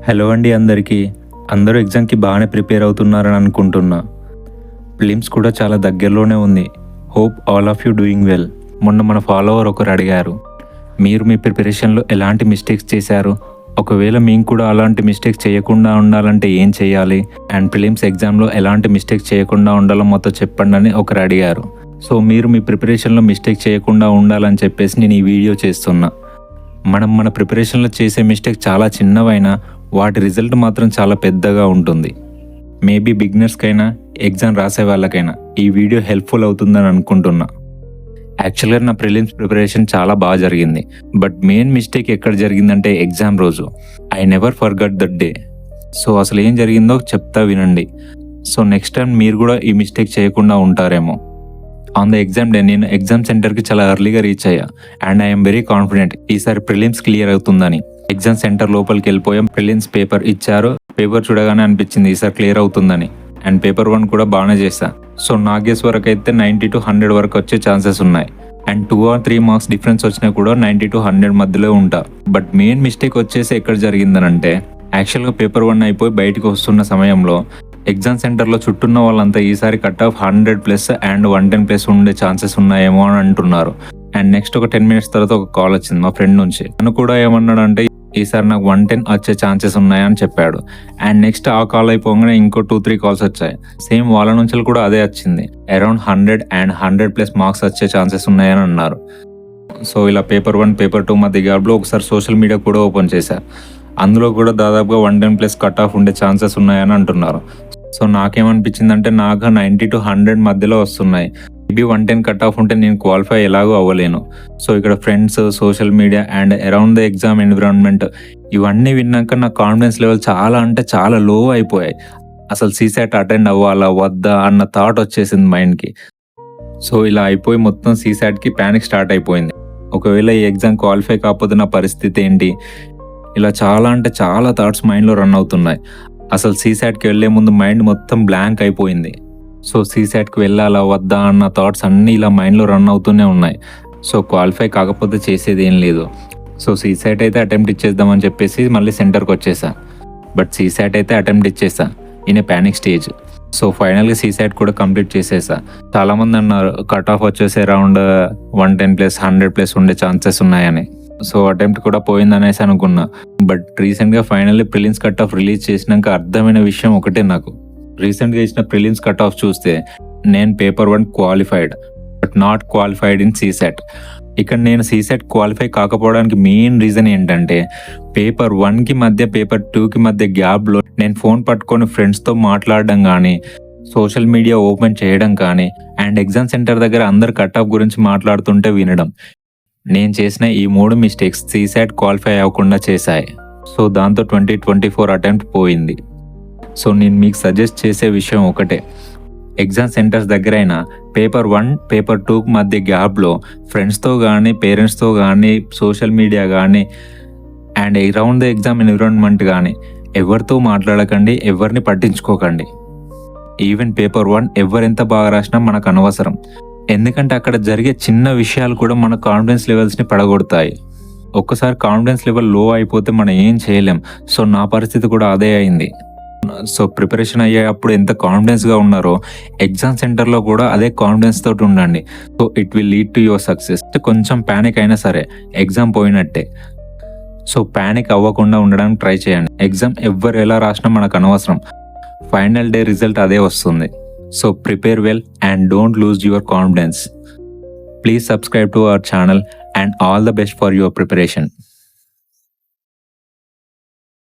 Hello అండి అందరికీ. అందరూ ఎగ్జామ్కి బాగానే ప్రిపేర్ అవుతున్నారని అనుకుంటున్నా. ప్రిలిమ్స్ కూడా చాలా దగ్గరలోనే ఉంది. Hope all of you doing well. మొన్న మన ఫాలోవర్ ఒకరు అడిగారు, మీరు మీ ప్రిపరేషన్లో ఎలాంటి మిస్టేక్స్ చేశారు, ఒకవేళ మేము కూడా అలాంటి మిస్టేక్స్ చేయకుండా ఉండాలంటే ఏం చేయాలి, అండ్ ప్రిలిమ్స్ ఎగ్జామ్లో ఎలాంటి మిస్టేక్స్ చేయకుండా ఉండాలో మొత్తం చెప్పండి అని ఒకరు అడిగారు. సో మీరు మీ ప్రిపరేషన్లో మిస్టేక్ చేయకుండా ఉండాలని చెప్పేసి నేను ఈ వీడియో చేస్తున్నా. మన ప్రిపరేషన్లో చేసే మిస్టేక్ చాలా చిన్నవైనా వాటి రిజల్ట్ మాత్రం చాలా పెద్దగా ఉంటుంది. మేబీ బిగినర్స్కైనా ఎగ్జామ్ రాసే వాళ్ళకైనా ఈ వీడియో హెల్ప్ఫుల్ అవుతుందని అనుకుంటున్నా. యాక్చువల్గా నా ప్రిలిమ్స్ ప్రిపరేషన్ చాలా బాగా జరిగింది. బట్ మెయిన్ మిస్టేక్ ఎక్కడ జరిగిందంటే ఎగ్జామ్ రోజు. I never forget that day. So అసలు ఏం జరిగిందో చెప్తా వినండి. సో నెక్స్ట్ టైం మీరు కూడా ఈ మిస్టేక్ చేయకుండా ఉంటారేమో. ఆన్ ద ఎగ్జామ్ డే నేను ఎగ్జామ్ సెంటర్కి చాలా ఎర్లీగా రీచ్ అయ్యా అండ్ ఐఎమ్ వెరీ కాన్ఫిడెంట్ ఈసారి ప్రిలిమ్స్ క్లియర్ అవుతుందని. ఎగ్జామ్ సెంటర్ లోపలికి వెళ్ళిపోయాం. ప్రిలిమ్స్ పేపర్ ఇచ్చారు. పేపర్ చూడగానే అనిపించింది ఈసారి క్లియర్ అవుతుందని. అండ్ పేపర్ 1 కూడా బాగానే చేశా. సో నా గెస్ వరకు అయితే 90 to 100 వరకు వచ్చే ఛాన్సెస్ ఉన్నాయి. అండ్ 2 or 3 మార్క్స్ డిఫరెన్స్ వచ్చినా కూడా 90 to 100 మధ్యలో ఉంటా. బట్ మెయిన్ మిస్టేక్ వచ్చేసి ఎక్కడ జరిగిందనంటే, యాక్చువల్గా పేపర్ 1 అయిపోయి బయటకు వస్తున్న సమయంలో ఎగ్జామ్ సెంటర్లో చుట్టూన్న వాళ్ళంతా ఈసారి కట్ ఆఫ్ 100+ అండ్ 110+ ఉండే ఛాన్సెస్ ఉన్నాయేమో అని అంటున్నారు. అండ్ నెక్స్ట్ ఒక 10 minutes తర్వాత ఒక కాల్ వచ్చింది మా ఫ్రెండ్ నుంచి. తను కూడా ఏమన్నాడంటే ఈసారి నాకు 110 వచ్చే ఛాన్సెస్ ఉన్నాయని చెప్పాడు. అండ్ నెక్స్ట్ ఆ కాల్ అయిపోగానే ఇంకో 2-3 కాల్స్ వచ్చాయి. సేమ్ వాళ్ళ నుంచి కూడా అదే వచ్చింది. అరౌండ్ 100 అండ్ 100+ మార్క్స్ వచ్చే ఛాన్సెస్ ఉన్నాయని అన్నారు. సో ఇలా పేపర్ 1 పేపర్ 2 మధ్య గ్యాప్లో ఒకసారి సోషల్ మీడియా కూడా ఓపెన్ చేశా. అందులో కూడా దాదాపుగా 110+ కట్ ఆఫ్ ఉండే ఛాన్సెస్ ఉన్నాయని అంటున్నారు. సో నాకేమనిపించిందంటే నాకు 90 to 100 మధ్యలో వస్తున్నాయి. మేబీ 110 కట్ ఆఫ్ ఉంటే నేను క్వాలిఫై ఎలాగో అవ్వలేను. సో ఇక్కడ friends, social media and around the exam environment ఇవన్నీ విన్నాక నా కాన్ఫిడెన్స్ లెవెల్ చాలా అంటే చాలా లో అయిపోయాయి. అసలు సీసాట్ అటెండ్ అవ్వాలా వద్దా అన్న థాట్ వచ్చేసింది మైండ్కి. సో ఇలా అయిపోయి మొత్తం సీసాట్కి ప్యానిక్ స్టార్ట్ అయిపోయింది. ఒకవేళ ఈ ఎగ్జామ్ క్వాలిఫై కాకపోతే నా పరిస్థితి ఏంటి, ఇలా చాలా అంటే చాలా థాట్స్ మైండ్లో రన్ అవుతున్నాయి. అసలు సీసాట్కి వెళ్లే ముందు మైండ్ మొత్తం బ్లాంక్ అయిపోయింది. సో సీసాట్కి వెళ్ళాలా వద్దా అన్న థాట్స్ అన్నీ ఇలా మైండ్లో రన్ అవుతూనే ఉన్నాయి. సో క్వాలిఫై కాకపోతే చేసేది ఏం లేదు. సో సీసాట్ అయితే అటెంప్ట్ ఇచ్చేద్దామని చెప్పేసి మళ్ళీ సెంటర్కి వచ్చేసా. బట్ సీసాట్ అయితే అటెంప్ట్ ఇచ్చేసా in a panic stage. So ఫైనల్గా సీసాట్ కూడా కంప్లీట్ చేసేసా. చాలామంది అన్నారు కట్ ఆఫ్ వచ్చేసి అరౌండ్ 110+ 100+ ఉండే ఛాన్సెస్ ఉన్నాయని. సో అటెంప్ట్ కూడా పోయిందనేసి అనుకున్నా. బట్ రీసెంట్గా finally prelims cut off release చేసినాక అర్థమైన విషయం ఒకటే నాకు. రీసెంట్గా ఇచ్చిన ప్రిలిమ్స్ కట్ ఆఫ్ చూస్తే నేను paper 1 qualified but not qualified in CSAT. ఇక్కడ నేను సీసాట్ క్వాలిఫై కాకపోవడానికి మెయిన్ రీజన్ ఏంటంటే పేపర్ 1కి మధ్య పేపర్ 2కి మధ్య గ్యాప్లో నేను ఫోన్ పట్టుకొని ఫ్రెండ్స్తో మాట్లాడడం కానీ, సోషల్ మీడియా ఓపెన్ చేయడం కానీ, అండ్ ఎగ్జామ్ సెంటర్ దగ్గర అందరు కట్ ఆఫ్ గురించి మాట్లాడుతుంటే వినడం. నేను చేసిన ఈ 3 మిస్టేక్స్ సీసాట్ క్వాలిఫై అవ్వకుండా చేశాయి. సో దాంతో 2024 అటెంప్ట్ పోయింది. సో నేను మీకు సజెస్ట్ చేసే విషయం ఒకటే, ఎగ్జామ్ సెంటర్స్ దగ్గరైనా పేపర్ 1 పేపర్ 2 మధ్య గ్యాప్లో ఫ్రెండ్స్తో కానీ, పేరెంట్స్తో కానీ, సోషల్ మీడియా కానీ and around the exam environment కానీ ఎవరితో మాట్లాడకండి, ఎవరిని పట్టించుకోకండి. ఈవెన్ పేపర్ 1 ఎవరెంత బాగా రాసినా మనకు అనవసరం. ఎందుకంటే అక్కడ జరిగే చిన్న విషయాలు కూడా మన కాన్ఫిడెన్స్ లెవెల్స్ని పడగొడతాయి. ఒక్కసారి కాన్ఫిడెన్స్ లెవెల్ లో అయిపోతే మనం ఏం చేయలేం. సో నా పరిస్థితి కూడా అదే అయింది. సో ప్రిపరేషన్ అయ్యేటప్పుడు ఎంత కాన్ఫిడెన్స్గా ఉన్నారో ఎగ్జామ్ సెంటర్లో కూడా అదే కాన్ఫిడెన్స్ తోటి ఉండండి. So it will lead to your success. కొంచెం ప్యానిక్ అయినా సరే ఎగ్జామ్ పోయినట్టే. సో ప్యానిక్ అవ్వకుండా ఉండడానికి ట్రై చేయండి. ఎగ్జామ్ ఎవరు ఎలా రాసినా మనకు అనవసరం. ఫైనల్ డే రిజల్ట్ అదే వస్తుంది. So prepare well and don't lose your confidence. Please subscribe to our channel and all the best for your preparation.